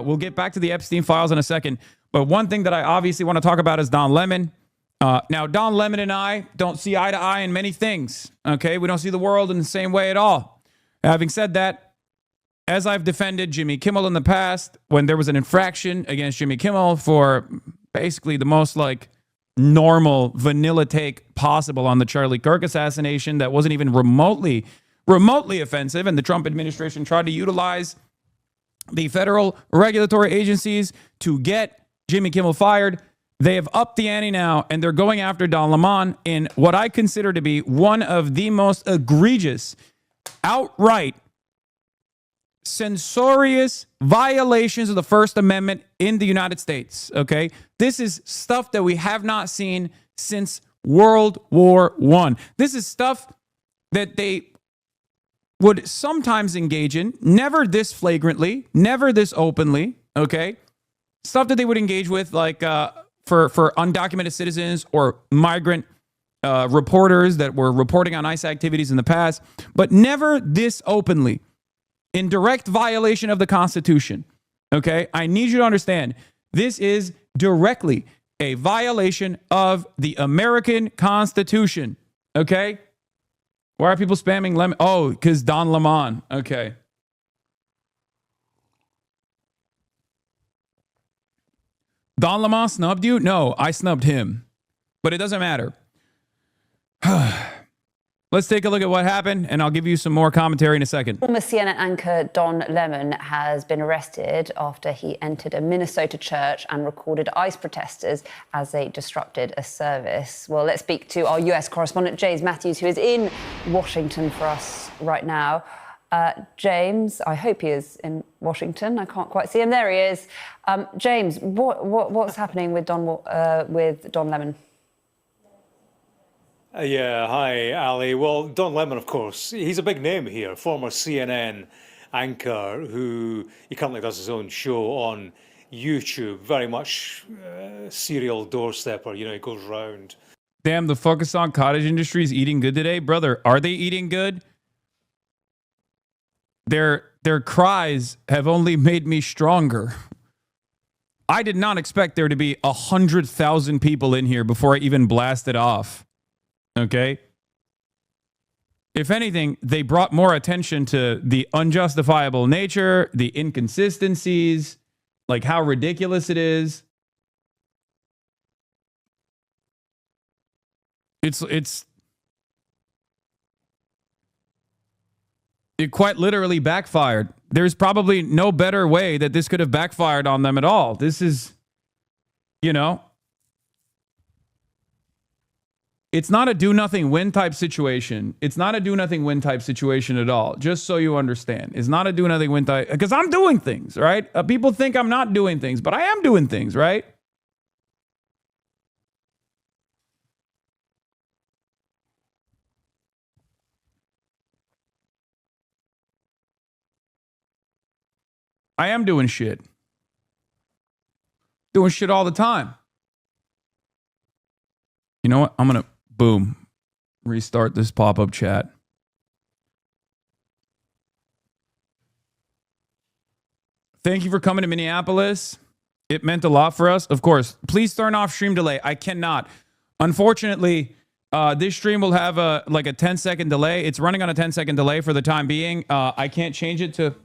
We'll get back to the Epstein files in a second. But one thing that I obviously want to talk about is Don Lemon. Now, Don Lemon and I don't see eye to eye in many things. Okay, we don't see the world in the same way at all. Having said that, as I've defended Jimmy Kimmel in the past, when there was an infraction against Jimmy Kimmel for basically the most like normal vanilla take possible on the Charlie Kirk assassination that wasn't even remotely offensive, and the Trump administration tried to utilize the federal regulatory agencies to get Jimmy Kimmel fired, they have upped the ante now, and they're going after Don Lemon in what I consider to be one of the most egregious, outright censorious violations of the First Amendment in the United States, okay? This is stuff that we have not seen since World War I. This is stuff that they would sometimes engage in, never this flagrantly, never this openly, okay? Stuff that they would engage with, like for undocumented citizens or migrant reporters that were reporting on ICE activities in the past, but never this openly, in direct violation of the Constitution, okay? I need you to understand, this is directly a violation of the American Constitution, okay? Why are people spamming Lemon? Oh, because Don Lemon, okay. Don Lemon snubbed you? No, I snubbed him. But it doesn't matter. Let's take a look at what happened, and I'll give you some more commentary in a second. Former CNN anchor Don Lemon has been arrested after he entered a Minnesota church and recorded ICE protesters as they disrupted a service. Well, let's speak to our US correspondent, James Matthews, who is in Washington for us right now. James, I hope he is in Washington. I can't quite see him. There he is. James, what's happening with Don Lemon? Yeah, hi, Ali. Well, Don Lemon, of course, he's a big name here, former CNN anchor who he currently does his own show on YouTube, very much serial doorstepper, you know, he goes round. Damn, the focus on cottage industry is eating good today. Brother, are they eating good? Their cries have only made me stronger. I did not expect there to be 100,000 people in here before I even blasted off. Okay? If anything, they brought more attention to the unjustifiable nature, the inconsistencies, like how ridiculous it is. It quite literally backfired. There's probably no better way that this could have backfired on them at all. This is, you know, it's not a do-nothing win type situation. It's not a do-nothing win type situation at all, just so you understand. It's not a do-nothing win type, because I'm doing things, right? People think I'm not doing things, but I am doing things, right? I am doing shit. Doing shit all the time. You know what? I'm going to, boom, restart this pop-up chat. Thank you for coming to Minneapolis. It meant a lot for us. Of course, please turn off stream delay. I cannot. Unfortunately, this stream will have a 10-second delay. It's running on a 10-second delay for the time being. I can't change it to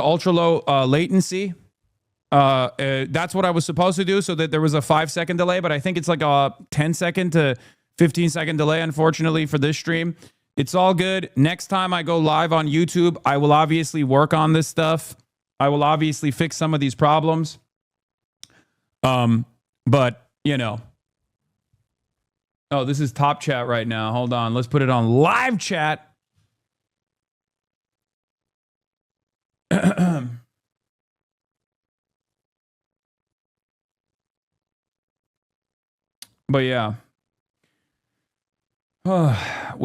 ultra low latency. That's what I was supposed to do, so that there was a 5-second delay, but I think it's like a 10-second to 15-second delay, unfortunately, for this stream. It's all good. Next time I go live on YouTube, I will obviously work on this stuff. I will obviously fix some of these problems. But, you know. Oh, this is top chat right now. Hold on. Let's put it on live chat. But yeah, I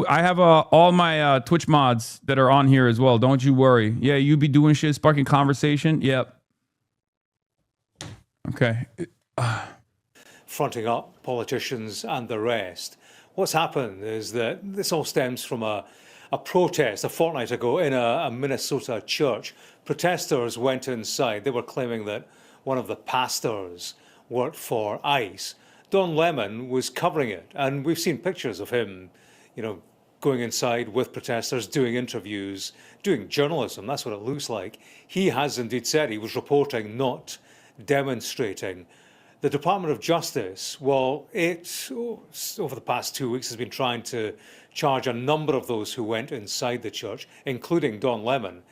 have all my Twitch mods that are on here as well. Don't you worry. Yeah, you be doing shit, sparking conversation. Yep. Okay. Fronting up politicians and the rest. What's happened is that this all stems from a a protest a fortnight ago in a Minnesota church. Protesters went inside. They were claiming that one of the pastors worked for ICE. Don Lemon was covering it, and we've seen pictures of him, going inside with protesters, doing interviews, doing journalism. That's what it looks like. He has indeed said he was reporting, not demonstrating. The Department of Justice, well, over the past 2 weeks, has been trying to charge a number of those who went inside the church, including Don Lemon.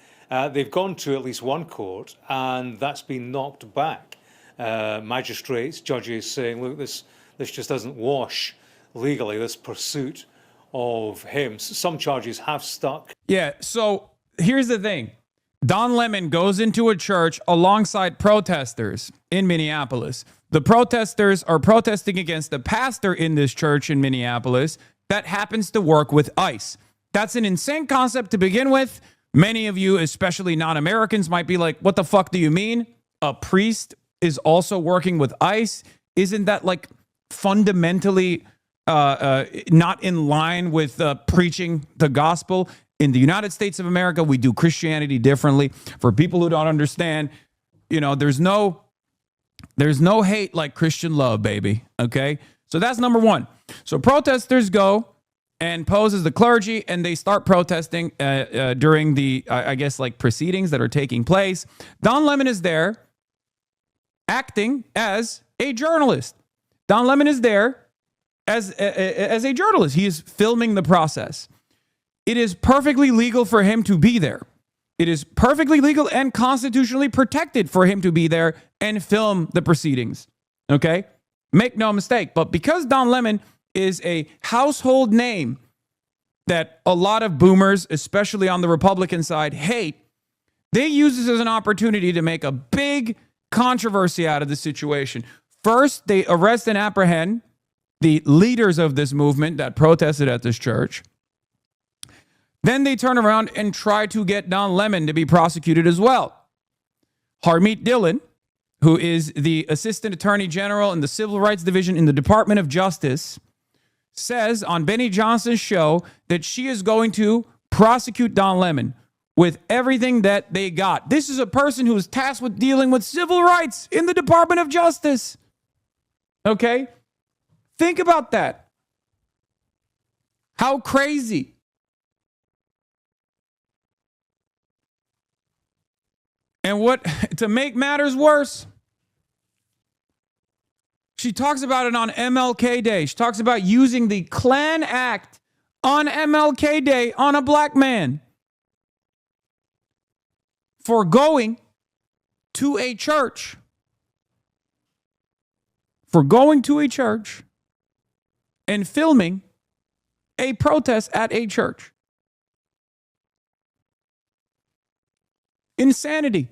They've gone to at least one court, and that's been knocked back. Magistrates, judges saying, look, this just doesn't wash legally, this pursuit of him. Some charges have stuck. Yeah, so here's the thing. Don Lemon goes into a church alongside protesters in Minneapolis. The protesters are protesting against the pastor in this church in Minneapolis that happens to work with ICE. That's an insane concept to begin with. Many of you, especially non-Americans, might be like, what the fuck do you mean? A priest is also working with ICE? Isn't that like fundamentally not in line with preaching the gospel? In the United States of America, we do Christianity differently. For people who don't understand, there's no hate like Christian love, baby. Okay? So that's number one. So protesters go and pose as the clergy, and they start protesting during the, I guess, like proceedings that are taking place. Don Lemon is there acting as a journalist. Don Lemon is there as a journalist. He is filming the process. It is perfectly legal for him to be there. It is perfectly legal and constitutionally protected for him to be there and film the proceedings. Okay? Make no mistake. But because Don Lemon is a household name that a lot of boomers, especially on the Republican side, hate, they use this as an opportunity to make a big controversy out of the situation. First, they arrest and apprehend the leaders of this movement that protested at this church. Then they turn around and try to get Don Lemon to be prosecuted as well. Harmeet Dillon, who is the Assistant Attorney General in the Civil Rights Division in the Department of Justice, says on Benny Johnson's show that she is going to prosecute Don Lemon with everything that they got. This is a person who is tasked with dealing with civil rights in the Department of Justice. Okay? Think about that. How crazy. And what, to make matters worse, she talks about it on MLK Day. She talks about using the Klan Act on MLK Day on a black man for going to a church. For going to a church and filming a protest at a church. Insanity.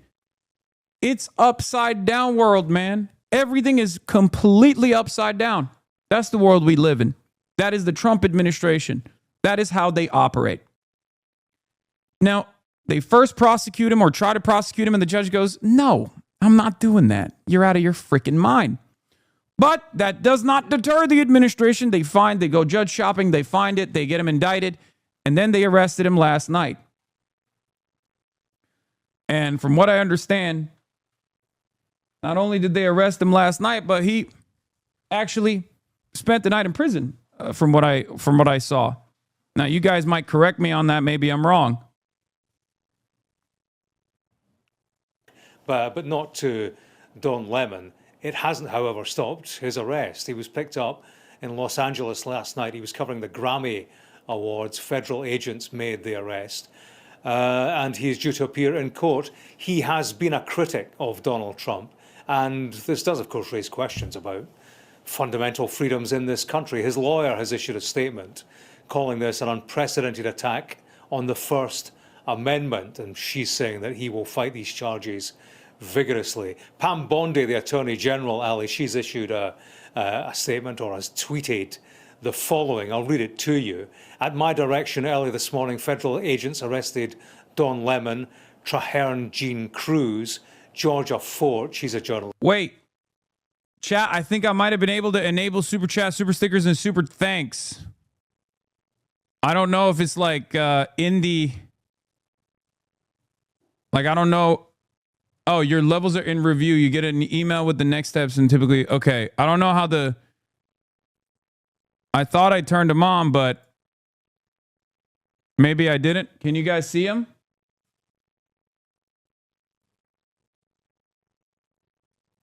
It's upside down world, man. Everything is completely upside down. That's the world we live in. That is the Trump administration. That is how they operate. Now, they first prosecute him or try to prosecute him, and the judge goes, no, I'm not doing that. You're out of your freaking mind. But that does not deter the administration. They go judge shopping, they find it, they get him indicted, and then they arrested him last night. And from what I understand, not only did they arrest him last night, but he actually spent the night in prison, from what I saw. Now, you guys might correct me on that. Maybe I'm wrong. But not to Don Lemon. It hasn't, however, stopped his arrest. He was picked up in Los Angeles last night. He was covering the Grammy Awards. Federal agents made the arrest. And he is due to appear in court. He has been a critic of Donald Trump. And this does, of course, raise questions about fundamental freedoms in this country. His lawyer has issued a statement calling this an unprecedented attack on the First Amendment. And she's saying that he will fight these charges vigorously. Pam Bondi, the Attorney General, Ali, she's issued a statement, or has tweeted the following. I'll read it to you. At my direction early this morning, federal agents arrested Don Lemon, Traherne Jean Cruz, Georgia Fort, she's a journalist. Wait, chat, I think I might have been able to enable super chat, super stickers, and super thanks. I don't know if it's like in the, like, I don't know. Oh, your levels are in review. You get an email with the next steps and typically, okay. I don't know how I thought I turned them on, but maybe I didn't. Can you guys see them?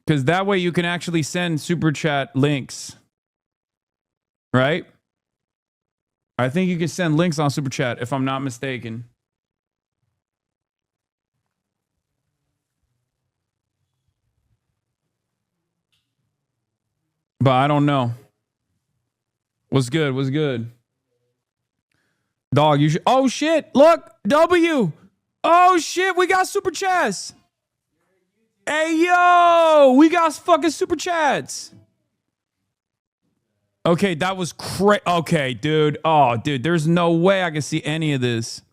Because that way you can actually send super chat links, right? I think you can send links on super chat if I'm not mistaken. But I don't know. What's good? What's good? Dog, you should. Oh, shit. Look. W. Oh, shit. We got super chats. Hey, yo. We got fucking super chats. Okay, that was crazy. Okay, dude. Oh, dude. There's no way I can see any of this.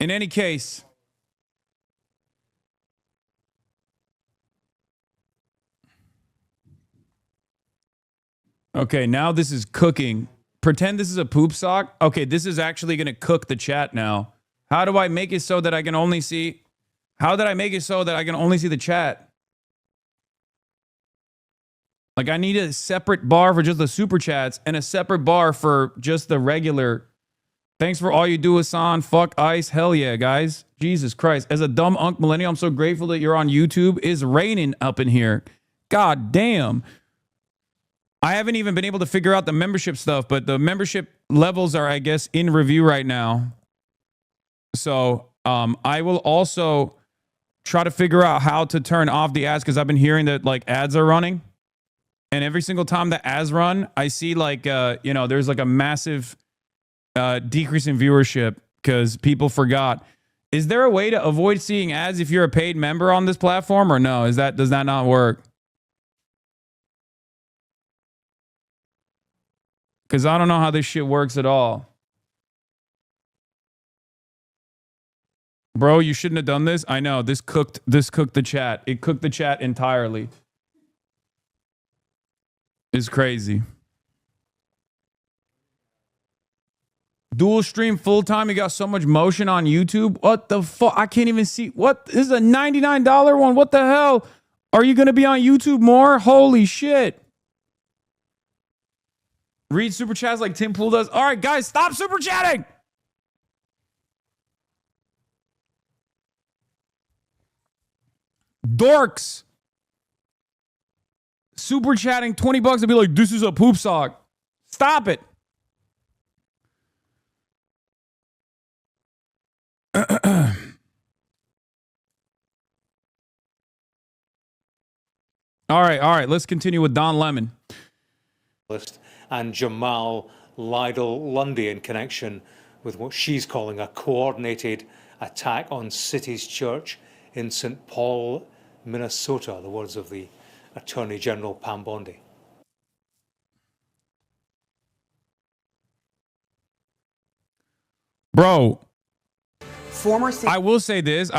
In any case, okay, now this is cooking. Pretend this is a poop sock. Okay, this is actually going to cook the chat now. How do I make it so that I can only see? How did I make it so that I can only see the chat? Like, I need a separate bar for just the super chats and a separate bar for just the regular. Thanks for all you do, Hasan. Fuck ice. Hell yeah, guys. Jesus Christ. As a dumb unk millennial, I'm so grateful that you're on YouTube. It's raining up in here. God damn. I haven't even been able to figure out the membership stuff, but the membership levels are, I guess, in review right now. So I will also try to figure out how to turn off the ads because I've been hearing that like ads are running. And every single time the ads run, I see like, there's like a massive decrease in viewership because people forgot. Is there a way to avoid seeing ads if you're a paid member on this platform or no? Does that not work? Because I don't know how this shit works at all. Bro, you shouldn't have done this. I know this cooked the chat. It cooked the chat entirely. It's crazy. Dual stream full time. You got so much motion on YouTube. What the fuck? I can't even see. What? This is a $99 one. What the hell? Are you going to be on YouTube more? Holy shit. Read super chats like Tim Pool does. All right, guys, stop super chatting. Dorks. Super chatting $20 to be like, this is a poop sock. Stop it. All right. Let's continue with Don Lemon. And Jamal Lydell Lundy in connection with what she's calling a coordinated attack on City's Church in St. Paul, Minnesota, the words of the Attorney General Pam Bondi. Bro, I will say this.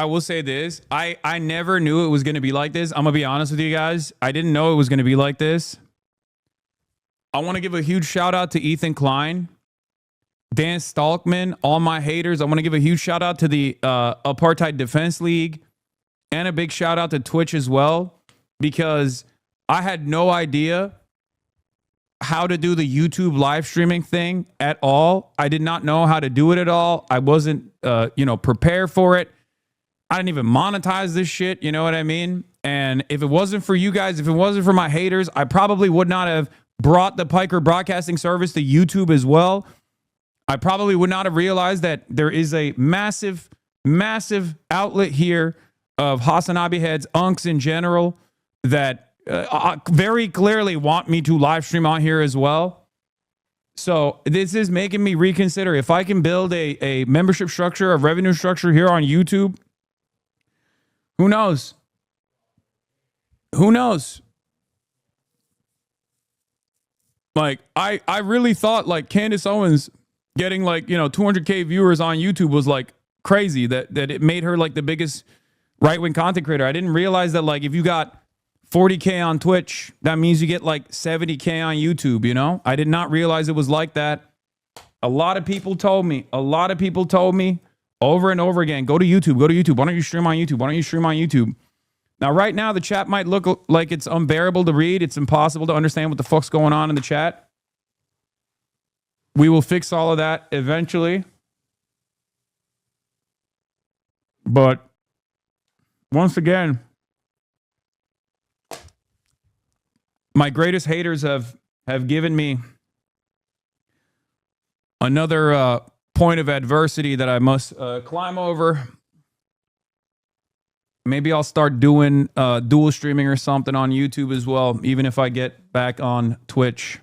I never knew it was going to be like this. I'm going to be honest with you guys. I didn't know it was going to be like this. I want to give a huge shout out to Ethan Klein, Dan Stalkman, all my haters. I want to give a huge shout out to the Apartheid Defense League and a big shout out to Twitch as well, because I had no idea how to do the YouTube live streaming thing at all. I did not know how to do it at all. I wasn't, prepared for it. I didn't even monetize this shit. You know what I mean? And if it wasn't for you guys, if it wasn't for my haters, I probably would not have brought the Piker Broadcasting Service to YouTube as well. I probably would not have realized that there is a massive, massive outlet here of Hasanabi heads, unks in general, that very clearly want me to live stream on here as well. So this is making me reconsider if I can build a membership structure, a revenue structure here on YouTube. Who knows? Who knows? Like, I really thought like Candace Owens getting like, 200K viewers on YouTube was like crazy, that it made her like the biggest right-wing content creator. I didn't realize that, like, if you got 40K on Twitch, that means you get like 70K on YouTube, you know? I did not realize it was like that. A lot of people told me over and over again, go to YouTube. Why don't you stream on YouTube? Now, right now, the chat might look like it's unbearable to read. It's impossible to understand what the fuck's going on in the chat. We will fix all of that eventually. But once again, my greatest haters have given me another point of adversity that I must climb over. Maybe I'll start doing dual streaming or something on YouTube as well, even if I get back on Twitch,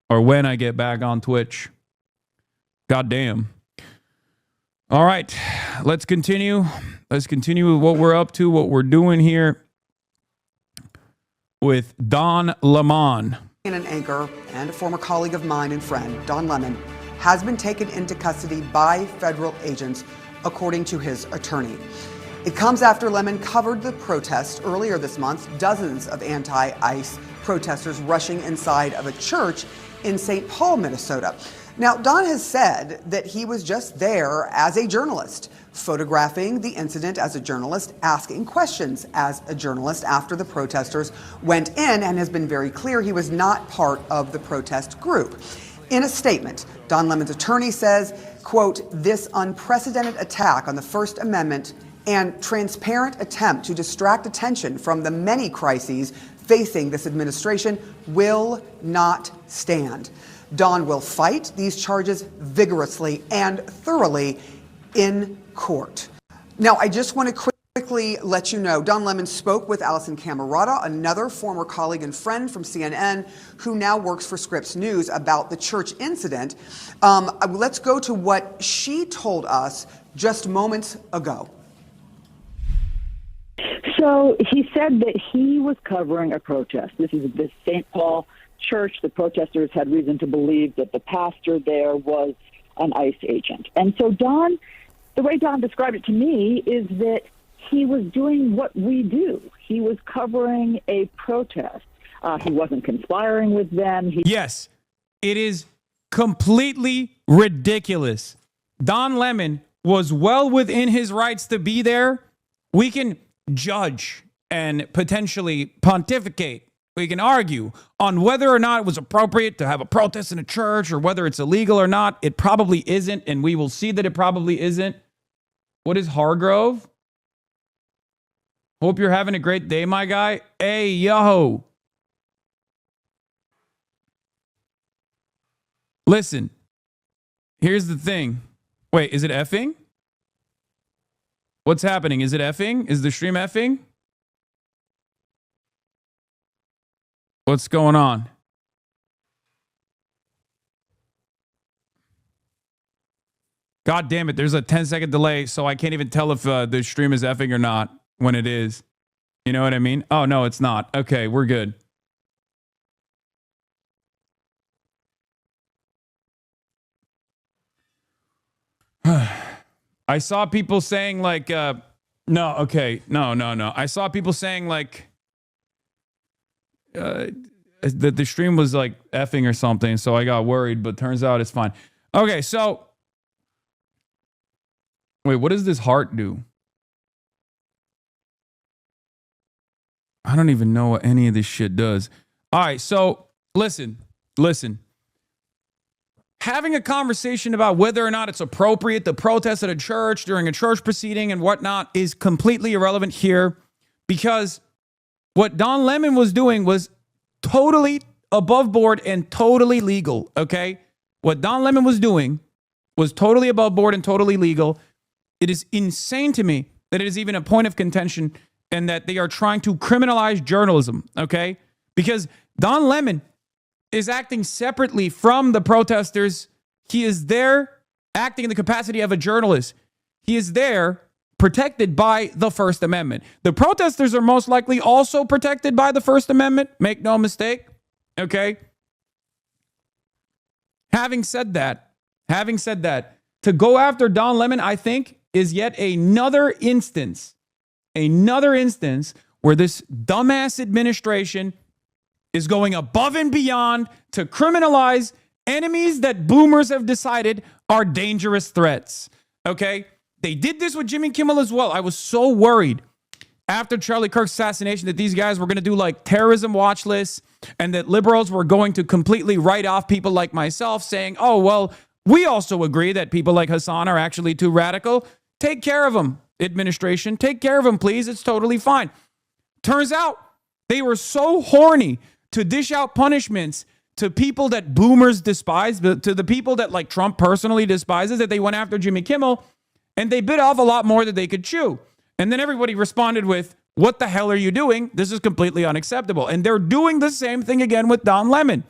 or when I get back on Twitch. God damn. All right, let's continue. Let's continue with what we're up to, what we're doing here with Don Lemon. An anchor and a former colleague of mine and friend, Don Lemon, has been taken into custody by federal agents, according to his attorney. It comes after Lemon covered the protest earlier this month, dozens of anti-ICE protesters rushing inside of a church in St. Paul, Minnesota. Now, Don has said that he was just there as a journalist, photographing the incident as a journalist, asking questions as a journalist after the protesters went in, and has been very clear he was not part of the protest group. In a statement, Don Lemon's attorney says, quote, "This unprecedented attack on the First Amendment and transparent attempt to distract attention from the many crises facing this administration will not stand. Don will fight these charges vigorously and thoroughly in court." Now, I just want to quickly let you know, Don Lemon spoke with Allison Camerata, another former colleague and friend from CNN, who now works for Scripps News, about the church incident. Let's go to what she told us just moments ago. So he said that he was covering a protest. This is the St. Paul church. The protesters had reason to believe that the pastor there was an ICE agent. And so Don, the way Don described it to me is that he was doing what we do. He was covering a protest. He wasn't conspiring with them. Yes, it is completely ridiculous. Don Lemon was well within his rights to be there. We can judge and potentially pontificate. We can argue on whether or not it was appropriate to have a protest in a church, or whether it's illegal or not. It probably isn't, and we will see that it probably isn't. What is Hargrove? Hope you're having a great day, my guy. Hey, yo. Listen, here's the thing. Wait, is it effing? What's happening? Is it effing? Is the stream effing? What's going on? God damn it. There's a 10-second delay, so I can't even tell if the stream is effing or not when it is. You know what I mean? Oh, no, it's not. Okay, we're good. I saw people saying like, no. I saw people saying like, that the stream was like effing or something. So I got worried, but turns out it's fine. Okay. So wait, what does this heart do? I don't even know what any of this shit does. All right. So listen. Having a conversation about whether or not it's appropriate to protest at a church during a church proceeding and whatnot is completely irrelevant here, because what Don Lemon was doing was totally above board and totally legal, okay? What Don Lemon was doing was totally above board and totally legal. It is insane to me that it is even a point of contention and that they are trying to criminalize journalism, okay? Because Don Lemon is acting separately from the protesters. He is there acting in the capacity of a journalist. He is there protected by the First Amendment. The protesters are most likely also protected by the First Amendment. Make no mistake. Okay. Having said that, to go after Don Lemon, I think, is yet another instance another instance where this dumbass administration is going above and beyond to criminalize enemies that boomers have decided are dangerous threats. Okay? They did this with Jimmy Kimmel as well. I was so worried after Charlie Kirk's assassination that these guys were going to do like terrorism watch lists and that liberals were going to completely write off people like myself saying, oh, well, we also agree that people like Hasan are actually too radical. Take care of them, administration. Take care of them, please. It's totally fine. Turns out they were so horny to dish out punishments to people that boomers despise, to the people that like Trump personally despises, that they went after Jimmy Kimmel and they bit off a lot more than they could chew. And then everybody responded with, what the hell are you doing? This is completely unacceptable. And they're doing the same thing again with Don Lemon.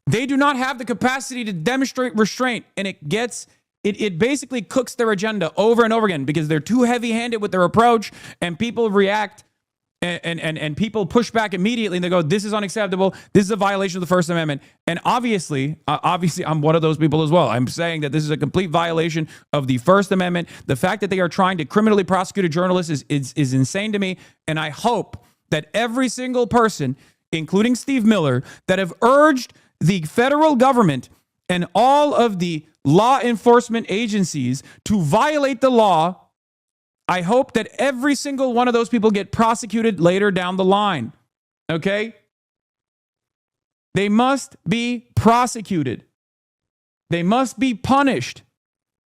They do not have the capacity to demonstrate restraint, and it basically cooks their agenda over and over again because they're too heavy-handed with their approach, and people react and people push back immediately and they go, this is unacceptable. This is a violation of the First Amendment. And obviously, I'm one of those people as well. I'm saying that this is a complete violation of the First Amendment. The fact that they are trying to criminally prosecute a journalist is insane to me. And I hope that every single person, including Steve Miller, that have urged the federal government and all of the law enforcement agencies to violate the law, I hope that every single one of those people get prosecuted later down the line. Okay? They must be prosecuted. They must be punished.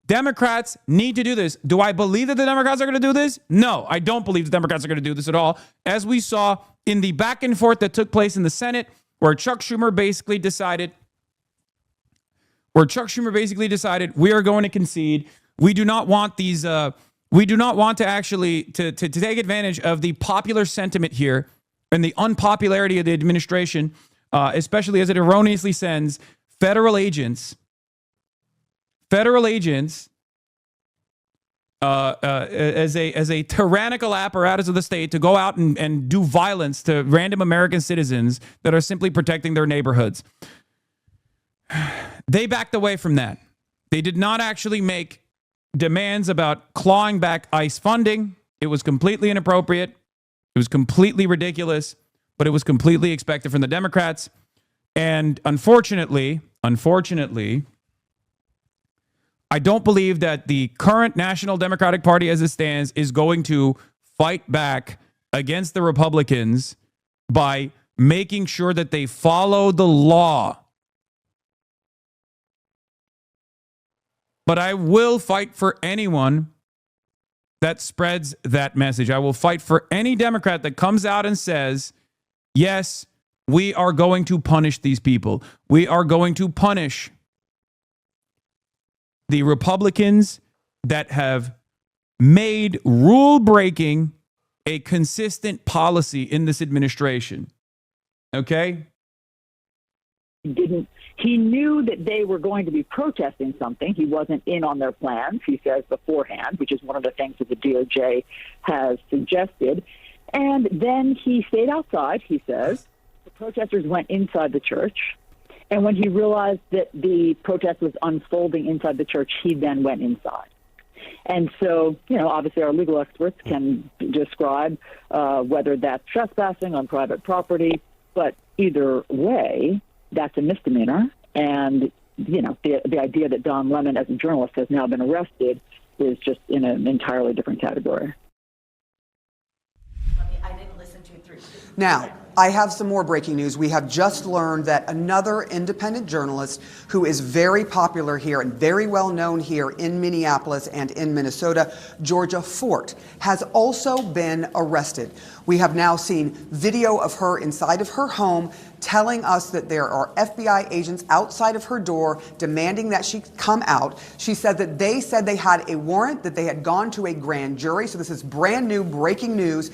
Democrats need to do this. Do I believe that the Democrats are going to do this? No, I don't believe the Democrats are going to do this at all. As we saw in the back and forth that took place in the Senate, where Chuck Schumer basically decided we are going to concede. We do not want these. We do not want to actually to take advantage of the popular sentiment here and the unpopularity of the administration, especially as it erroneously sends federal agents as a tyrannical apparatus of the state to go out and do violence to random American citizens that are simply protecting their neighborhoods. They backed away from that. They did not actually make demands about clawing back ICE funding. It was completely inappropriate. It was completely ridiculous, but it was completely expected from the Democrats. And unfortunately, I don't believe that the current National Democratic Party as it stands is going to fight back against the Republicans by making sure that they follow the law. But I will fight for anyone that spreads that message. I will fight for any Democrat that comes out and says, yes, we are going to punish these people. We are going to punish the Republicans that have made rule breaking a consistent policy in this administration. Okay? He knew that they were going to be protesting something. He wasn't in on their plans, he says, beforehand, which is one of the things that the DOJ has suggested. And then he stayed outside, he says. The protesters went inside the church. And when he realized that the protest was unfolding inside the church, he then went inside. And so, obviously our legal experts can describe whether that's trespassing on private property. But either way, that's a misdemeanor. And, the idea that Don Lemon, as a journalist, has now been arrested is just in an entirely different category. I didn't listen to it through. Now, I have some more breaking news. We have just learned that another independent journalist who is very popular here and very well known here in Minneapolis and in Minnesota, Georgia Fort, has also been arrested. We have now seen video of her inside of her home telling us that there are FBI agents outside of her door demanding that she come out. She said that they had a warrant, that they had gone to a grand jury. So this is brand new breaking news.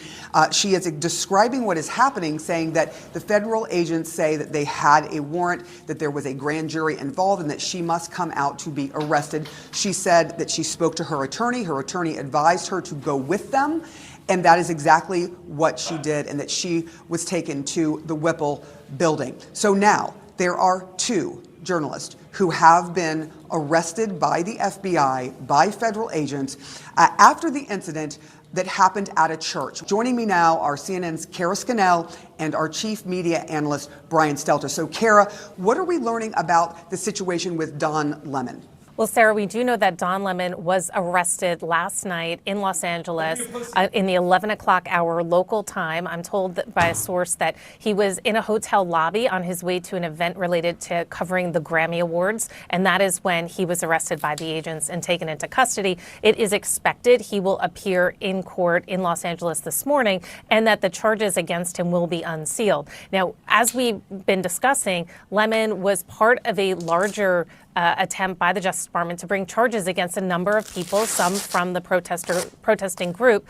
She is describing what is happening, saying that the federal agents say that they had a warrant, that there was a grand jury involved, and that she must come out to be arrested. She said that she spoke to her attorney. Her attorney advised her to go with them. And that is exactly what she did, and that she was taken to the Whipple building. So now there are two journalists who have been arrested by the FBI, by federal agents. After the incident, that happened at a church. Joining me now are CNN's Kara Scannell and our chief media analyst, Brian Stelter. So, Kara, what are we learning about the situation with Don Lemon? Well, Sarah, we do know that Don Lemon was arrested last night in Los Angeles in the 11 o'clock hour local time. I'm told that by a source that he was in a hotel lobby on his way to an event related to covering the Grammy Awards, and that is when he was arrested by the agents and taken into custody. It is expected he will appear in court in Los Angeles this morning, and that the charges against him will be unsealed. Now, as we've been discussing, Lemon was part of a larger attempt by the Justice Department to bring charges against a number of people, some from the protesting group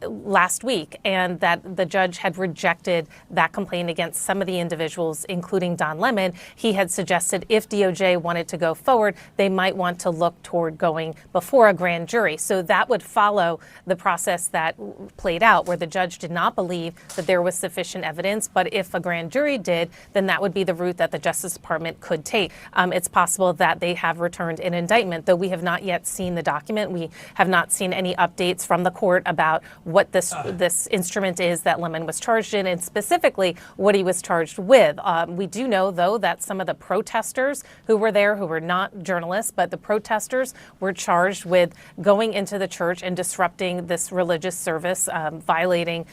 last week, and that the judge had rejected that complaint against some of the individuals, including Don Lemon. He had suggested if DOJ wanted to go forward, they might want to look toward going before a grand jury. So that would follow the process that played out, where the judge did not believe that there was sufficient evidence, but if a grand jury did, then that would be the route that the Justice Department could take. It's possible that they have returned an indictment, though we have not yet seen the document. We have not seen any updates from the court about what this instrument is that Lemon was charged in, and specifically what he was charged with. We do know, though, that some of the protesters who were there, who were not journalists, but the protesters were charged with going into the church and disrupting this religious service, violating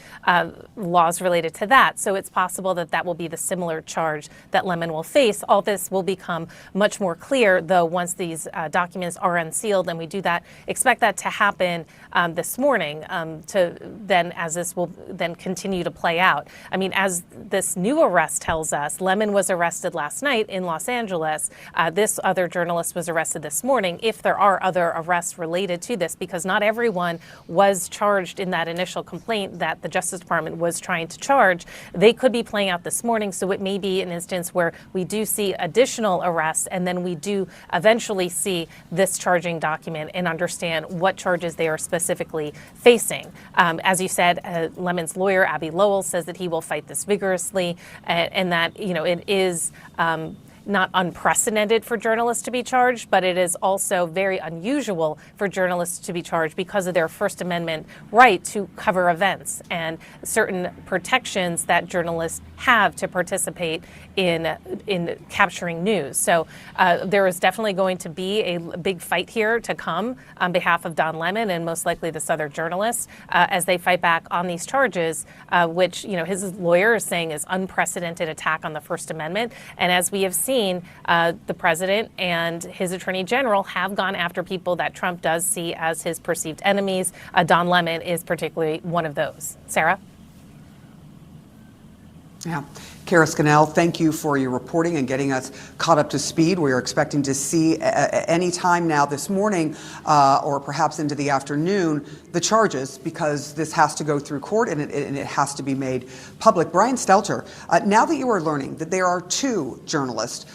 laws related to that. So it's possible that that will be the similar charge that Lemon will face. All this will become much more clear, though, once these documents are unsealed, and we do that, expect that to happen this morning, as this will then continue to play out. I mean, as this new arrest tells us, Lemon was arrested last night in Los Angeles. This other journalist was arrested this morning, if there are other arrests related to this, because not everyone was charged in that initial complaint that the Justice Department was trying to charge. They could be playing out this morning, so it may be an instance where we do see additional arrests, and then we do eventually see this charging document and understand what charges they are specifically facing. As you said, Lemon's lawyer, Abby Lowell, says that he will fight this vigorously, and that, it is not unprecedented for journalists to be charged, but it is also very unusual for journalists to be charged because of their First Amendment right to cover events and certain protections that journalists have to participate in capturing news. So there is definitely going to be a big fight here to come on behalf of Don Lemon and most likely this other journalist as they fight back on these charges, which his lawyer is saying is unprecedented attack on the First Amendment. And as we have seen, the president and his attorney general have gone after people that Trump does see as his perceived enemies. Don Lemon is particularly one of those. Sarah? Yeah. Kara Scannell, thank you for your reporting and getting us caught up to speed. We are expecting to see any time now this morning or perhaps into the afternoon the charges, because this has to go through court and it has to be made public. Brian Stelter, now that you are learning that there are two journalists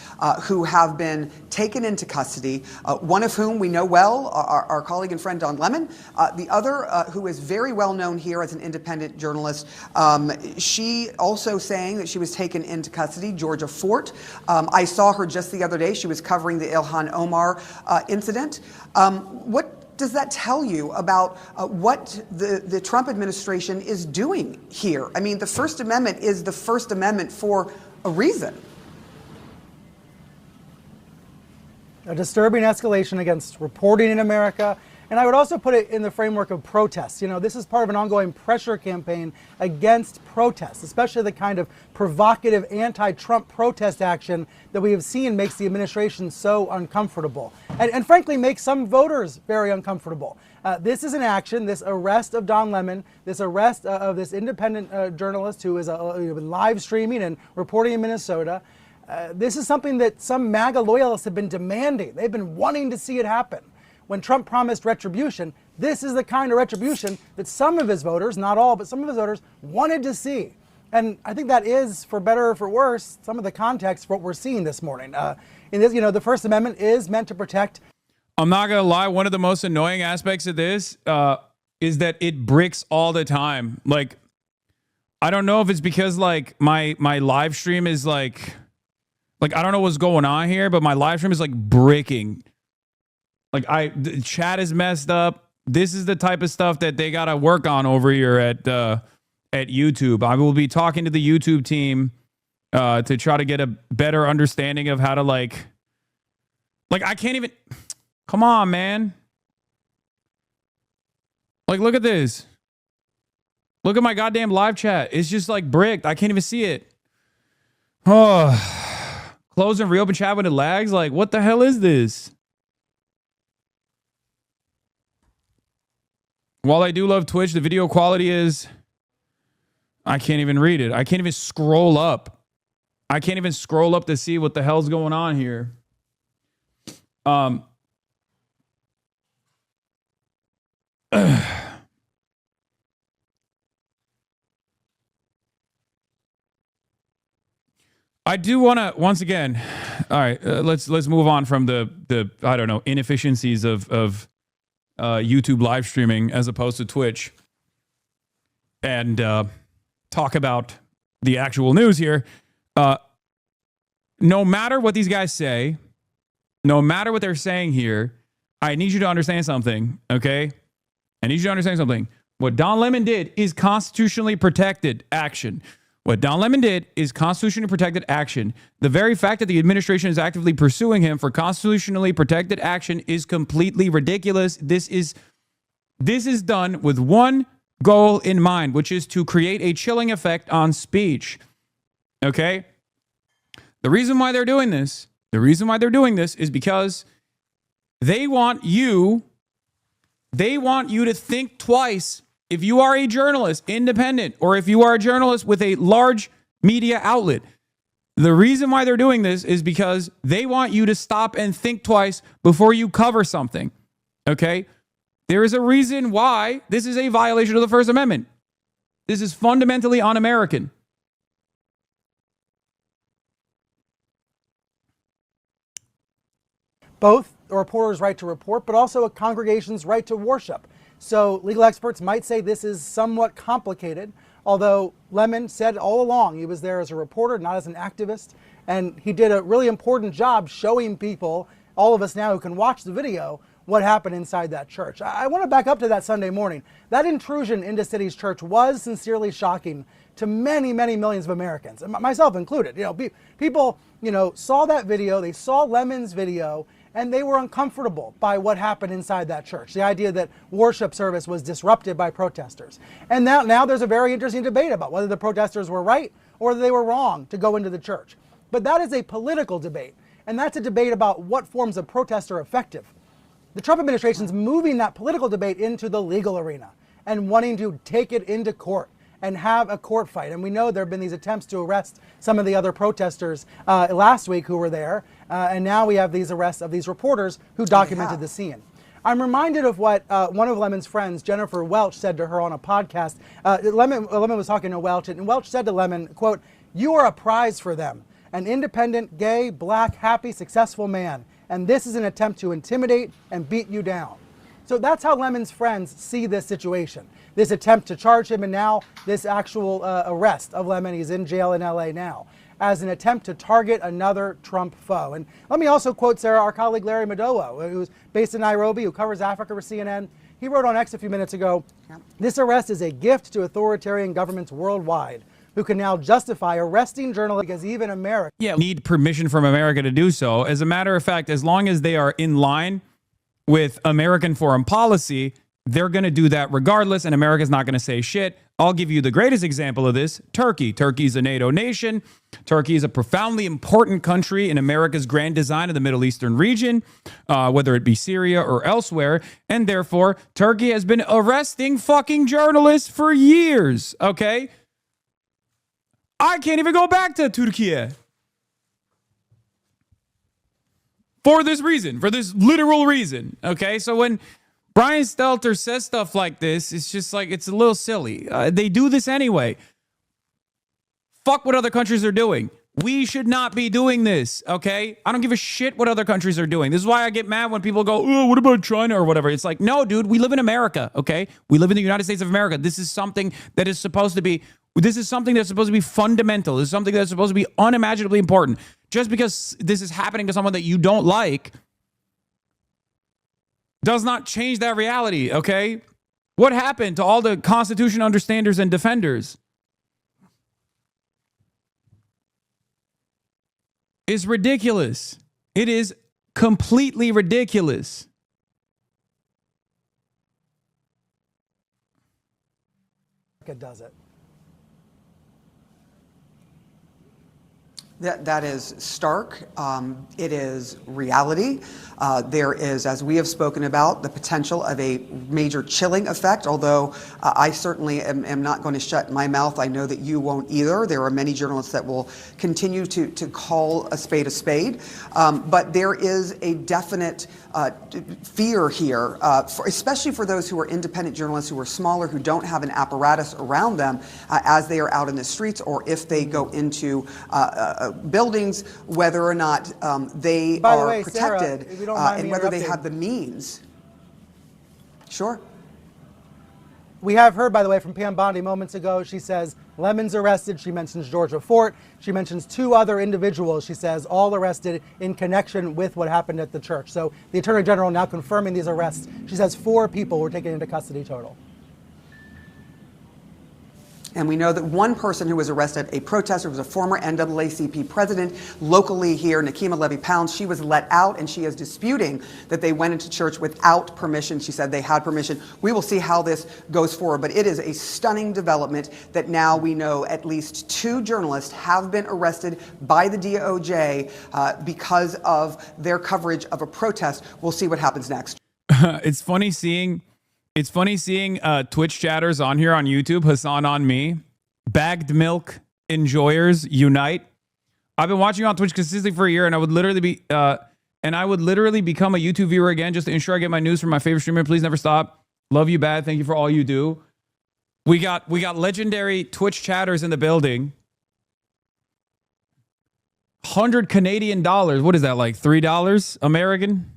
who have been taken into custody, one of whom we know well, our colleague and friend Don Lemon, the other who is very well known here as an independent journalist, she also saying that she was taken into custody, Georgia Fort. I saw her just the other day. She was covering the Ilhan Omar incident. What does that tell you about what the Trump administration is doing here? I mean, the First Amendment is the First Amendment for a reason. A disturbing escalation against reporting in America. And I would also put it in the framework of protests. This is part of an ongoing pressure campaign against protests, especially the kind of provocative anti-Trump protest action that we have seen makes the administration so uncomfortable and frankly makes some voters very uncomfortable. This is an action, this arrest of Don Lemon, this arrest of this independent journalist who is live streaming and reporting in Minnesota. This is something that some MAGA loyalists have been demanding. They've been wanting to see it happen. When Trump promised retribution, this is the kind of retribution that some of his voters, not all, but some of his voters wanted to see. And I think that is, for better or for worse, some of the context for what we're seeing this morning. In this, the First Amendment is meant to protect. I'm not going to lie. One of the most annoying aspects of this is that it bricks all the time. Like, I don't know if it's because my live stream is I don't know what's going on here, but my live stream is bricking. The chat is messed up. This is the type of stuff that they got to work on over here at YouTube. I will be talking to the YouTube team to try to get a better understanding of how to like I can't even, come on, man. Like, look at this. Look at my goddamn live chat. It's just like bricked. I can't even see it. Oh, close and reopen chat when it lags. Like, what the hell is this? While I do love Twitch, the video quality is, I can't even read it. I can't even scroll up. I can't even scroll up to see what the hell's going on here. I do want to, once again, all right, let's move on from the I don't know, inefficiencies of YouTube live streaming as opposed to Twitch, and talk about the actual news here. No matter what these guys say, no matter what they're saying here, I need you to understand something, okay? I need you to understand something. What Don Lemon did is constitutionally protected action. What Don Lemon did is constitutionally protected action. The very fact that the administration is actively pursuing him for constitutionally protected action is completely ridiculous. This is done with one goal in mind, which is to create a chilling effect on speech. Okay? The reason why they're doing this is because they want you to think twice. If you are a journalist, independent, or if you are a journalist with a large media outlet, the reason why they're doing this is because they want you to stop and think twice before you cover something. Okay? There is a reason why this is a violation of the First Amendment. This is fundamentally un-American. Both a reporter's right to report, but also a congregation's right to worship. So legal experts might say this is somewhat complicated, although Lemon said all along he was there as a reporter, not as an activist, and he did a really important job showing people, all of us now who can watch the video, what happened inside that church. I want to back up to that Sunday morning. That intrusion into City's church was sincerely shocking to many, many millions of Americans, myself included. People, saw that video, they saw Lemon's video, and they were uncomfortable by what happened inside that church. The idea that worship service was disrupted by protesters. And now there's a very interesting debate about whether the protesters were right or they were wrong to go into the church. But that is a political debate. And that's a debate about what forms of protest are effective. The Trump administration's moving that political debate into the legal arena and wanting to take it into court and have a court fight. And we know there have been these attempts to arrest some of the other protesters last week who were there. And now we have these arrests of these reporters who documented the scene. I'm reminded of what one of Lemon's friends, Jennifer Welch, said to her on a podcast. Lemon was talking to Welch, and Welch said to Lemon, quote, "You are a prize for them, an independent, gay, black, happy, successful man. And this is an attempt to intimidate and beat you down." So that's how Lemon's friends see this situation. This attempt to charge him, and now this actual arrest of Lemon. He's in jail in LA now, as an attempt to target another Trump foe. And let me also quote, Sarah, our colleague Larry Madowo, who's based in Nairobi, who covers Africa for CNN. He wrote on X a few minutes ago, "This arrest is a gift to authoritarian governments worldwide who can now justify arresting journalists because even America need permission from America to do so. As a matter of fact, as long as they are in line with American foreign policy, they're going to do that regardless, and America's not going to say shit. I'll give you the greatest example of this, Turkey. Turkey's a NATO nation. Turkey is a profoundly important country in America's grand design of the Middle Eastern region, whether it be Syria or elsewhere, and therefore, Turkey has been arresting fucking journalists for years, okay? I can't even go back to Turkey. For this reason, for this literal reason, okay? So when Brian Stelter says stuff like this, it's just like, it's a little silly. They do this anyway. Fuck what other countries are doing. We should not be doing this, okay? I don't give a shit what other countries are doing. This is why I get mad when people go, "Oh, what about China?" or whatever. It's like, no, dude, we live in America, okay? We live in the United States of America. This is something that is supposed to be fundamental. This is something that's supposed to be unimaginably important. Just because this is happening to someone that you don't like does not change that reality, okay? What happened to all the Constitution understanders and defenders? It's ridiculous. It is completely ridiculous. It does it. That is stark. It is reality. There is, as we have spoken about, the potential of a major chilling effect, although I certainly am not going to shut my mouth. I know that you won't either. There are many journalists that will continue to call a spade a spade. But there is a definite fear here, especially for those who are independent journalists, who are smaller, who don't have an apparatus around them as they are out in the streets, or if they go into buildings, whether or not they By the are way, protected, Sarah, if you don't mind and me whether they interrupting. have the means. Sure. We have heard, by the way, from Pam Bondi moments ago. She says Lemon's arrested. She mentions Georgia Fort. She mentions 2 other individuals, she says, all arrested in connection with what happened at the church. So the Attorney General now confirming these arrests. She says 4 people were taken into custody total. And we know that one person who was arrested, a protester, was a former NAACP president locally here, Nakima Levy-Pounds. She was let out, and she is disputing that they went into church without permission. She said they had permission. We will see how this goes forward, but it is a stunning development that now we know at least 2 journalists have been arrested by the DOJ because of their coverage of a protest. We'll see what happens next. It's funny seeing Twitch chatters on here on YouTube. Hasan on me. Bagged milk enjoyers unite. I've been watching you on Twitch consistently for a year, and I would literally become a YouTube viewer again just to ensure I get my news from my favorite streamer. Please never stop. Love you, Bad. Thank you for all you do. We got legendary Twitch chatters in the building. 100 Canadian dollars. What is that, like $3 American?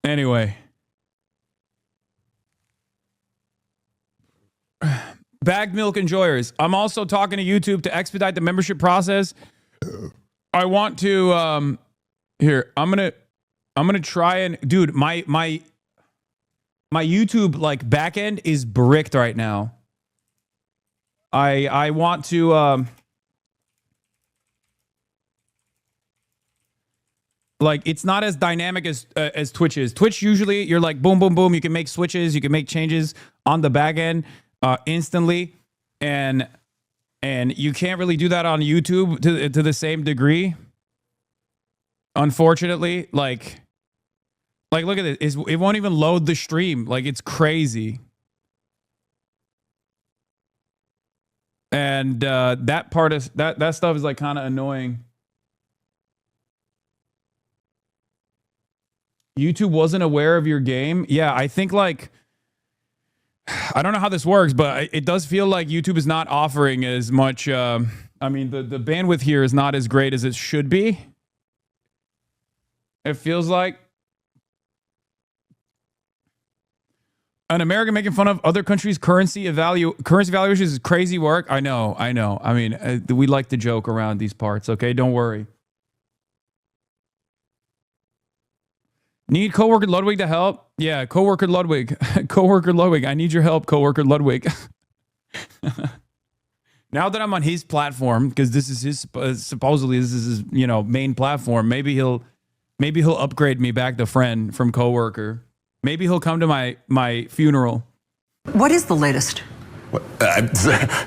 Anyway. Bagged milk enjoyers. I'm also talking to YouTube to expedite the membership process. I want to here, I'm gonna try and dude, my YouTube like backend is bricked right now. I want to like, it's not as dynamic as Twitch is. Twitch, usually you're like boom, boom, boom. You can make switches. You can make changes on the back end instantly. And you can't really do that on YouTube to the same degree. Unfortunately, like look at this. It won't even load the stream. Like, it's crazy. And that part of that stuff is like kind of annoying. YouTube wasn't aware of your game. Yeah, I think like, I don't know how this works, but it does feel like YouTube is not offering as much. I mean, the bandwidth here is not as great as it should be. It feels like an American making fun of other countries' currency valuations is crazy work. I know. I mean, we like to joke around these parts. Okay, don't worry. Need coworker Ludwig to help? Yeah, coworker Ludwig. Coworker Ludwig, I need your help, coworker Ludwig. Now that I'm on his platform, because this is his supposedly this is his, main platform, maybe he'll upgrade me back to friend from coworker. Maybe he'll come to my funeral. What is the latest?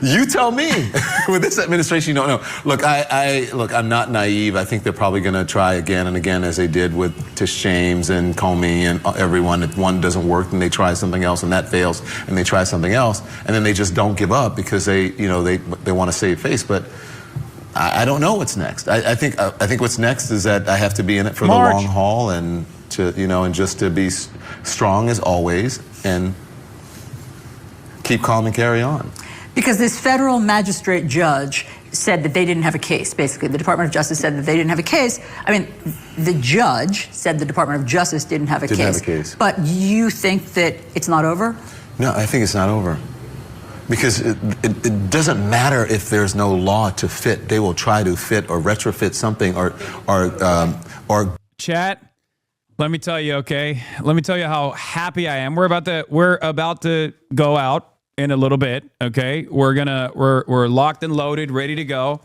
You tell me. With this administration, you don't know. Look, I'm not naive. I think they're probably going to try again and again, as they did with Tish James and Comey and everyone. If one doesn't work, then they try something else, and that fails, and they try something else, and then they just don't give up because they want to save face. But I don't know what's next. I think what's next is that I have to be in it for the long haul, and just to be strong as always, and keep calm and carry on. Because this federal magistrate judge said that they didn't have a case. Basically, the Department of Justice said that they didn't have a case. I mean, the judge said the Department of Justice didn't have a case. Didn't have a case. But you think that it's not over? No, I think it's not over. Because it doesn't matter if there's no law to fit. They will try to fit or retrofit something or Chat, let me tell you, okay? Let me tell you how happy I am. We're about to go out in a little bit, okay? We're locked and loaded, ready to go.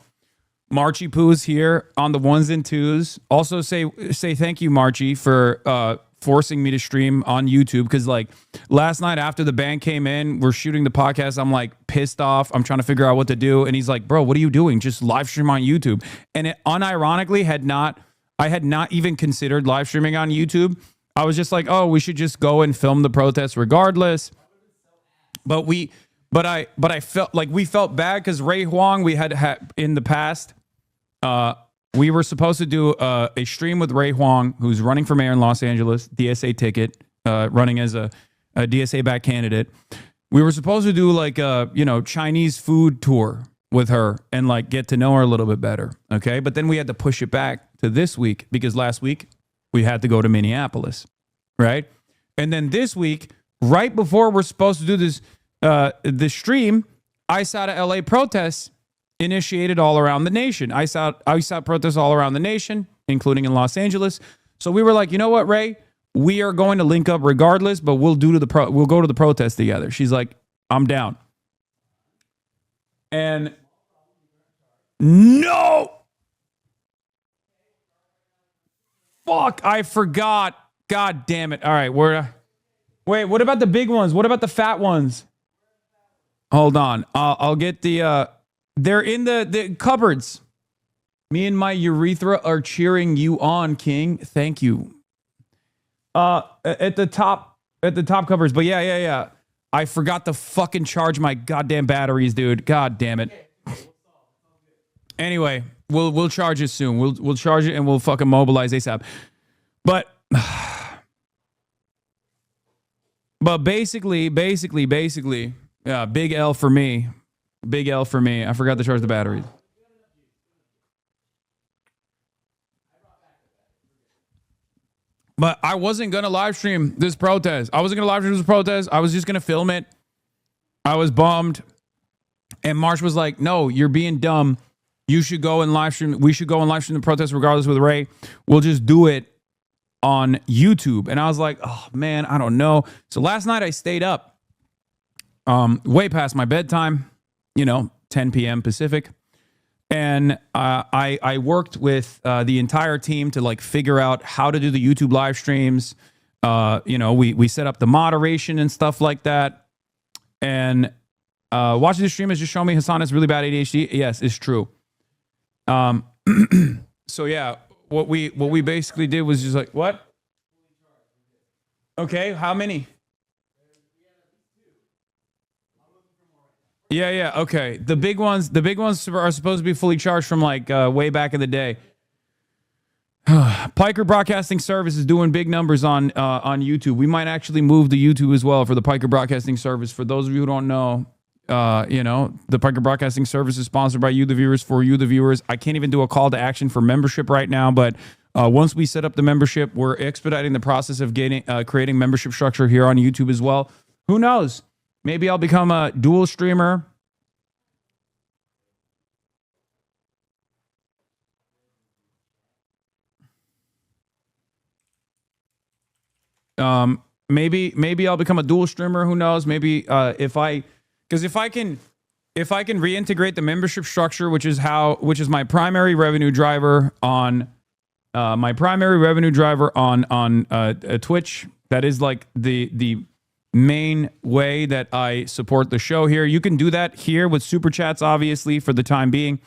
Marchie Poo's here on the ones and twos. Also say thank you, Marchie, for forcing me to stream on YouTube, because like last night after the band came in, we're shooting the podcast. I'm like pissed off. I'm trying to figure out what to do, and he's like, "Bro, what are you doing? Just live stream on YouTube." And it unironically I had not even considered live streaming on YouTube. I was just like, "Oh, we should just go and film the protests regardless." But I felt like we felt bad because Ray Huang, we had in the past. We were supposed to do a stream with Ray Huang, who's running for mayor in Los Angeles, DSA ticket, running as a DSA-backed candidate. We were supposed to do like a Chinese food tour with her and like get to know her a little bit better, okay? But then we had to push it back to this week because last week we had to go to Minneapolis, right? And then this week, right before we're supposed to do this stream, I saw the LA protests initiated all around the nation. I saw protests all around the nation, including in Los Angeles. So we were like, you know what, Ray? We are going to link up regardless, but we'll go to the protest together. She's like, I'm down. And no, fuck, I forgot. God damn it. All right, wait, what about the big ones? What about the fat ones? Hold on. I'll get the they're in the cupboards. Me and my urethra are cheering you on, King. Thank you. At the top cupboards. But yeah. I forgot to fucking charge my goddamn batteries, dude. God damn it. Anyway, we'll charge it soon. We'll charge it and we'll fucking mobilize ASAP. But basically, yeah, big L for me. Big L for me. I forgot to charge the batteries. But I wasn't going to live stream this protest. I was just going to film it. I was bummed. And Marsh was like, no, you're being dumb. You should go and live stream. We should go and live stream the protest regardless with Ray. We'll just do it on YouTube. And I was like, oh, man, I don't know. So last night I stayed up way past my bedtime. 10 p.m. Pacific. And I worked with the entire team to like figure out how to do the YouTube live streams. We set up the moderation and stuff like that. And watching the stream has just shown me Hasan has really bad ADHD. Yes, it's true. So yeah, what we basically did was just like, what? Okay, how many? Yeah, okay. The big ones are supposed to be fully charged from like way back in the day. Piker Broadcasting Service is doing big numbers on YouTube. We might actually move to YouTube as well for the Piker Broadcasting Service. For those of you who don't know, the Piker Broadcasting Service is sponsored by you, the viewers, for you, the viewers. I can't even do a call to action for membership right now, but once we set up the membership, we're expediting the process of creating membership structure here on YouTube as well. Who knows? Maybe I'll become a dual streamer. Maybe I'll become a dual streamer. Who knows? Maybe if I can reintegrate the membership structure, which is my primary revenue driver on Twitch. That is like the main way that I support the show here. You can do that here with super chats, obviously, for the time being.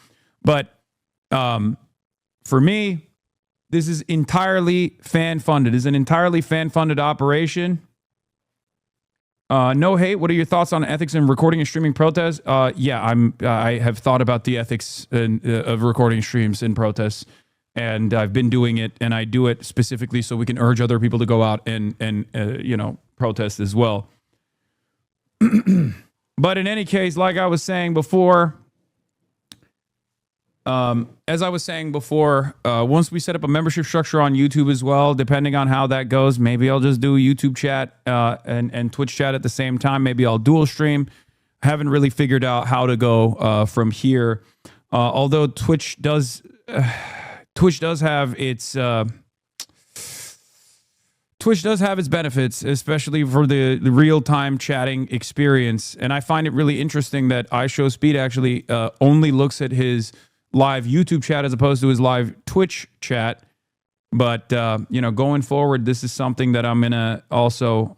But for me, this is entirely fan-funded. It's an entirely fan-funded operation. No hate. What are your thoughts on ethics in recording and streaming protests? I have thought about the ethics of recording streams in protests, and I've been doing it, and I do it specifically so we can urge other people to go out and protest as well. But in any case, like I was saying before, once we set up a membership structure on YouTube as well, depending on how that goes, maybe I'll just do YouTube chat and Twitch chat at the same time. Maybe I'll dual stream. haven't really figured out how to go from here. Although Twitch does have its benefits, especially for the real-time chatting experience. And I find it really interesting that iShowSpeed actually only looks at his live YouTube chat as opposed to his live Twitch chat. But, going forward, this is something that I'm going to also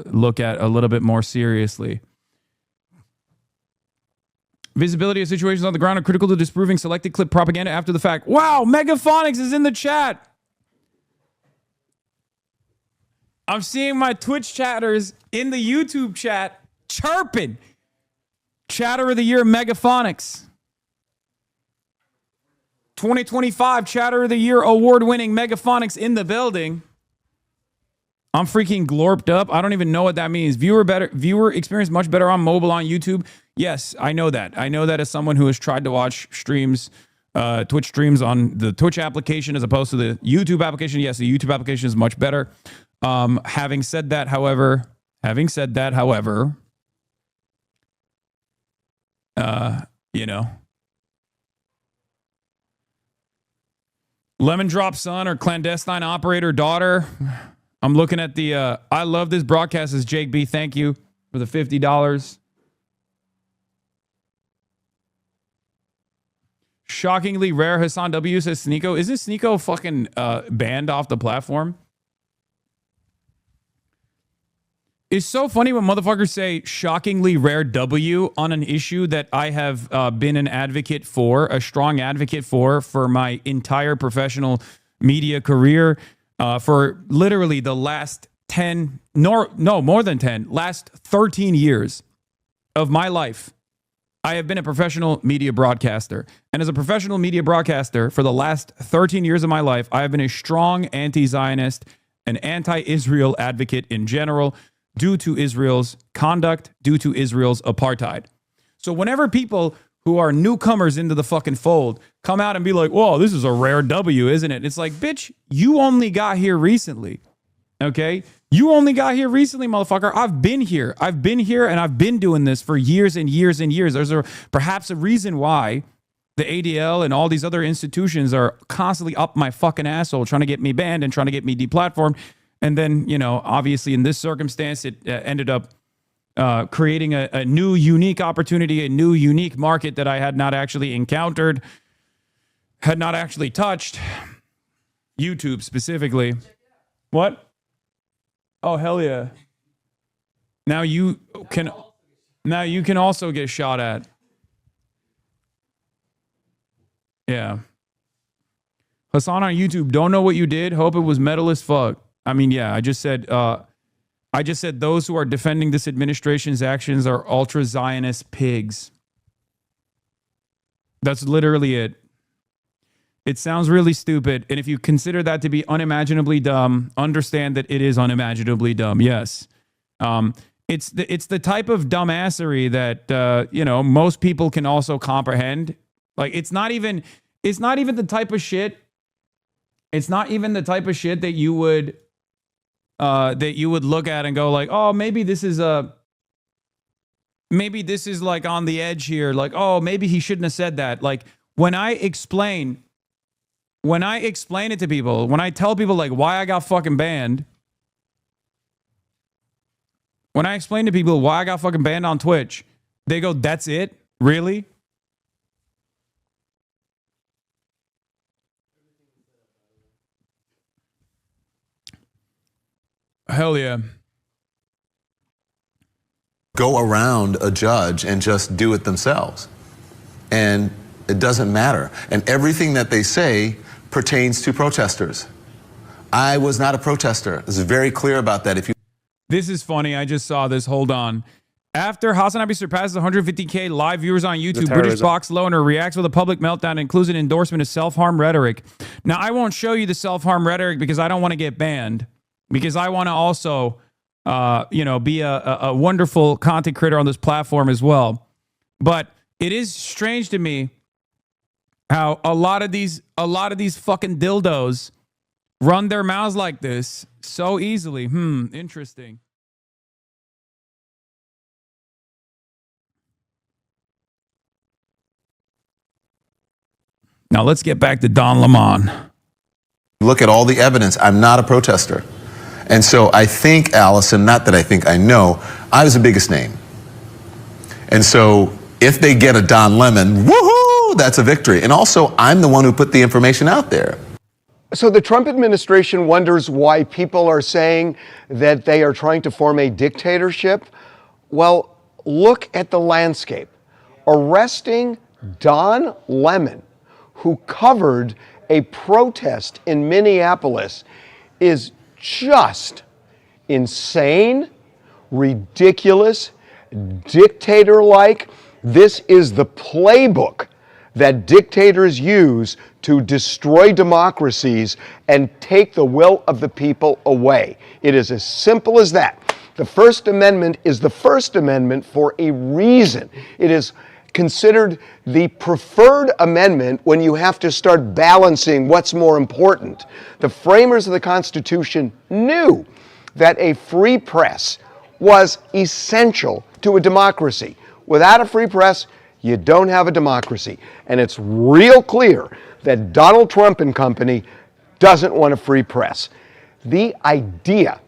look at a little bit more seriously. Visibility of situations on the ground are critical to disproving selected clip propaganda after the fact. Wow, Megaphonics is in the chat. I'm seeing my Twitch chatters in the YouTube chat chirping. Chatter of the Year, Megaphonics. 2025 Chatter of the Year award-winning Megaphonics in the building. I'm freaking glorped up. I don't even know what that means. Viewer experience much better on mobile on YouTube. Yes, I know that. I know that as someone who has tried to watch streams, Twitch streams on the Twitch application as opposed to the YouTube application. Yes, the YouTube application is much better. Having said that, however, Lemon Drop son or clandestine operator daughter. I'm looking at the, I love this broadcast as Jake B. Thank you for the $50. Shockingly rare, Hasan W says Sneeko. Isn't Sneeko fucking banned off the platform? It's so funny when motherfuckers say shockingly rare W on an issue that I have been an advocate for, a strong advocate for my entire professional media career, for literally the last 10, more than 10, last 13 years of my life. I have been a professional media broadcaster. And as a professional media broadcaster for the last 13 years of my life, I have been a strong anti-Zionist and anti-Israel advocate in general, due to Israel's conduct, due to Israel's apartheid. So whenever people who are newcomers into the fucking fold come out and be like, whoa, this is a rare W, isn't it? It's like, bitch, you only got here recently, okay? You only got here recently, motherfucker. I've been here, and I've been doing this for years and years and years. There's perhaps a reason why the ADL and all these other institutions are constantly up my fucking asshole trying to get me banned and trying to get me deplatformed. And then, obviously in this circumstance, it ended up creating a new, unique opportunity, a new, unique market that I had not actually encountered, had not actually touched. YouTube specifically. What? Oh, hell yeah. Now you can also get shot at. Yeah. Hasan on YouTube, don't know what you did. Hope it was metal as fuck. I mean, yeah, I just said those who are defending this administration's actions are ultra-Zionist pigs. That's literally it. It sounds really stupid, and if you consider that to be unimaginably dumb, understand that it is unimaginably dumb. Yes, it's the type of dumbassery that most people can also comprehend. Like it's not even the type of shit. It's not even the type of shit that you would look at and go like, oh, maybe this is like on the edge here. Like, oh, maybe he shouldn't have said that. Like when I explain it to people, when I tell people like why I got fucking banned, when I explain to people why I got fucking banned on Twitch, they go, that's it? Really? Hell yeah. Go around a judge and just do it themselves. And it doesn't matter. And everything that they say pertains to protesters. I was not a protester. It's very clear about that. This is funny. I just saw this. Hold on. After Hasan Abi surpasses 150K live viewers on YouTube, British box loaner reacts with a public meltdown and includes an endorsement of self-harm rhetoric. Now, I won't show you the self-harm rhetoric because I don't want to get banned. Because I want to also, be a wonderful content creator on this platform as well. But it is strange to me how a lot of these fucking dildos run their mouths like this so easily. Interesting. Now let's get back to Don Lemon. Look at all the evidence. I'm not a protester. And so I think, Allison, not that I think, I know, I was the biggest name. And so if they get a Don Lemon, woohoo, that's a victory. And also, I'm the one who put the information out there. So the Trump administration wonders why people are saying that they are trying to form a dictatorship. Well, look at the landscape. Arresting Don Lemon, who covered a protest in Minneapolis, is just insane, ridiculous, dictator-like. This is the playbook that dictators use to destroy democracies and take the will of the people away. It is as simple as that. The First Amendment is the First Amendment for a reason. It is considered the preferred amendment when you have to start balancing what's more important. The framers of the Constitution knew that a free press was essential to a democracy. Without a free press, you don't have a democracy. And it's real clear that Donald Trump and company doesn't want a free press. The idea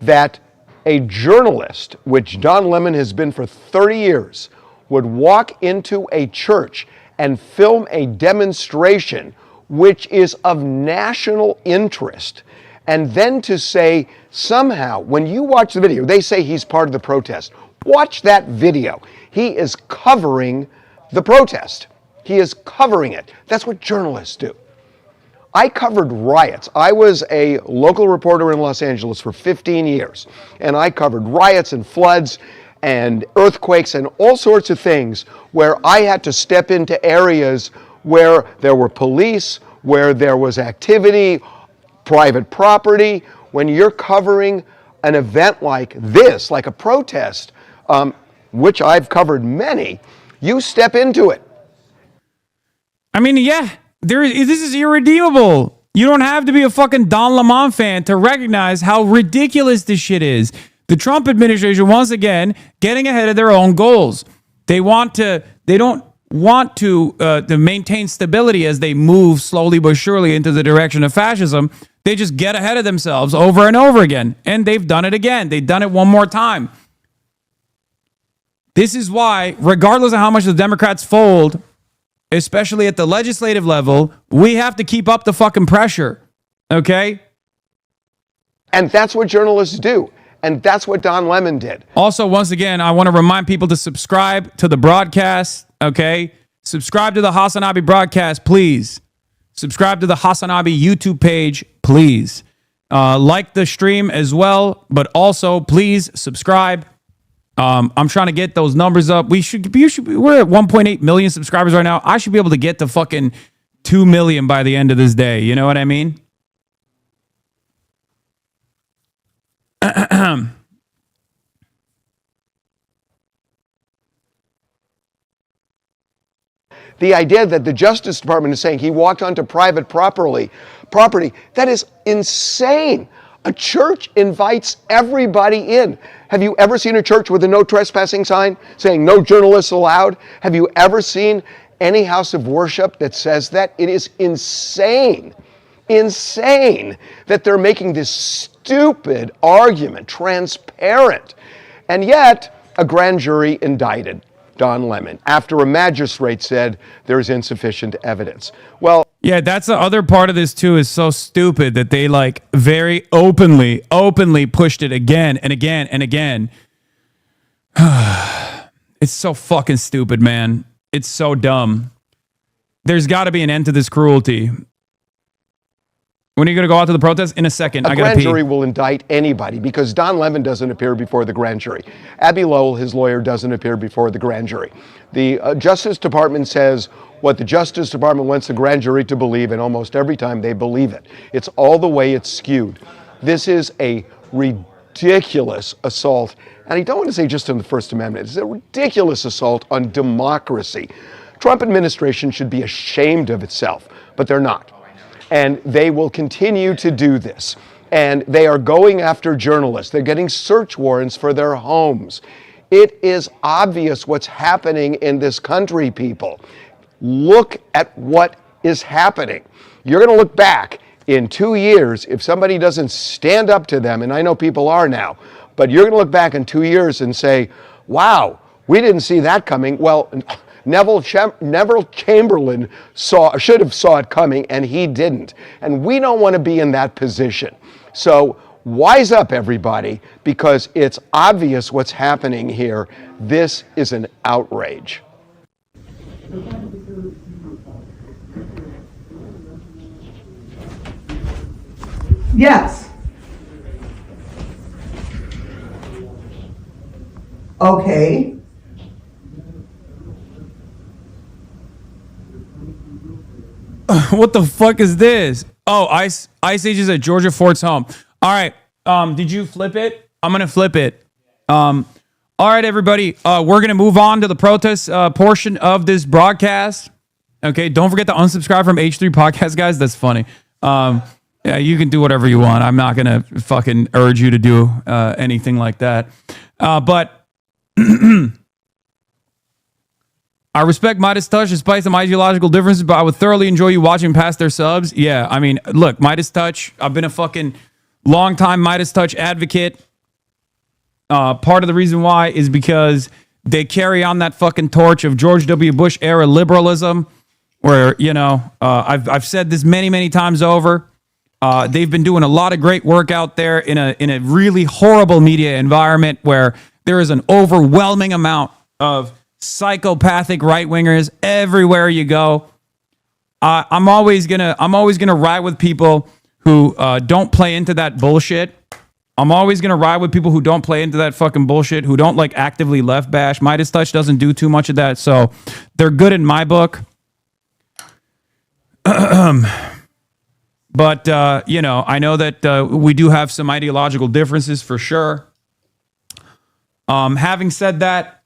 that a journalist, which Don Lemon has been for 30 years, would walk into a church and film a demonstration which is of national interest, and then to say somehow, when you watch the video, they say he's part of the protest. Watch that video. He is covering the protest. He is covering it. That's what journalists do. I covered riots. I was a local reporter in Los Angeles for 15 years, and I covered riots and floods and earthquakes and all sorts of things where I had to step into areas where there were police, where there was activity, private property. When you're covering an event like this, like a protest, which I've covered many, you step into it. I mean, yeah, this is irredeemable. You don't have to be a fucking Don Lemon fan to recognize how ridiculous this shit is. The Trump administration, once again, getting ahead of their own goals. They don't want to maintain stability as they move slowly but surely into the direction of fascism. They just get ahead of themselves over and over again. And they've done it again. They've done it one more time. This is why, regardless of how much the Democrats fold, especially at the legislative level, we have to keep up the fucking pressure. Okay? And that's what journalists do. And that's what Don Lemon did. Also, once again, I want to remind people to subscribe to the broadcast, okay? Subscribe to the Hasanabi broadcast, please. Subscribe to the Hasanabi YouTube page, please. Like the stream as well, but also please subscribe. I'm trying to get those numbers up. We're at 1.8 million subscribers right now. I should be able to get to fucking 2 million by the end of this day. You know what I mean? The idea that the Justice Department is saying he walked onto private property, that is insane. A church invites everybody in. Have you ever seen a church with a no trespassing sign saying no journalists allowed? Have you ever seen any house of worship that says that? It is insane that they're making this stupid argument transparent. And yet, a grand jury indicted Don Lemon after a magistrate said there's insufficient evidence. Well, yeah, that's the other part of this too, is so stupid that they like very openly pushed it again and again and again. It's so fucking stupid, man. It's so dumb. There's got to be an end to this cruelty. When are you going to go out to the protest? In a second. A grand jury will indict anybody because Don Lemon doesn't appear before the grand jury. Abby Lowell, his lawyer, doesn't appear before the grand jury. The Justice Department says what the Justice Department wants the grand jury to believe, and almost every time they believe it. It's all the way it's skewed. This is a ridiculous assault, and I don't want to say just on the First Amendment. It's a ridiculous assault on democracy. Trump administration should be ashamed of itself, but they're not. And they will continue to do this. And they are going after journalists. They're getting search warrants for their homes. It is obvious what's happening in this country, people. Look at what is happening. You're going to look back in 2 years if somebody doesn't stand up to them, and I know people are now, but you're going to look back in 2 years and say, wow, we didn't see that coming. Well, Neville Chamberlain should have saw it coming, and he didn't. And we don't want to be in that position. So wise up, everybody, because it's obvious what's happening here. This is an outrage. Yes. Okay. What the fuck is this? Oh, Ice Age is at Georgia Fort's home. All right. Did you flip it? I'm gonna flip it. All right, everybody. We're gonna move on to the protest portion of this broadcast. Okay. Don't forget to unsubscribe from H3 Podcast, guys. That's funny. Yeah, you can do whatever you want. I'm not gonna fucking urge you to do anything like that. But I respect Midas Touch despite some ideological differences, but I would thoroughly enjoy you watching past their subs. Yeah, I mean, look, Midas Touch, I've been a fucking long-time Midas Touch advocate. Part of the reason why is because they carry on that fucking torch of George W. Bush era liberalism, where, you know, I've said this many, many times over. They've been doing a lot of great work out there in a really horrible media environment where there is an overwhelming amount of psychopathic right-wingers everywhere you go. I'm always gonna ride with people who don't play into that bullshit. I'm always gonna ride with people who don't play into that fucking bullshit, who don't like actively left bash. Midas Touch doesn't do too much of that, so they're good in my book. But you know, I know that we do have some ideological differences for sure. Having said that,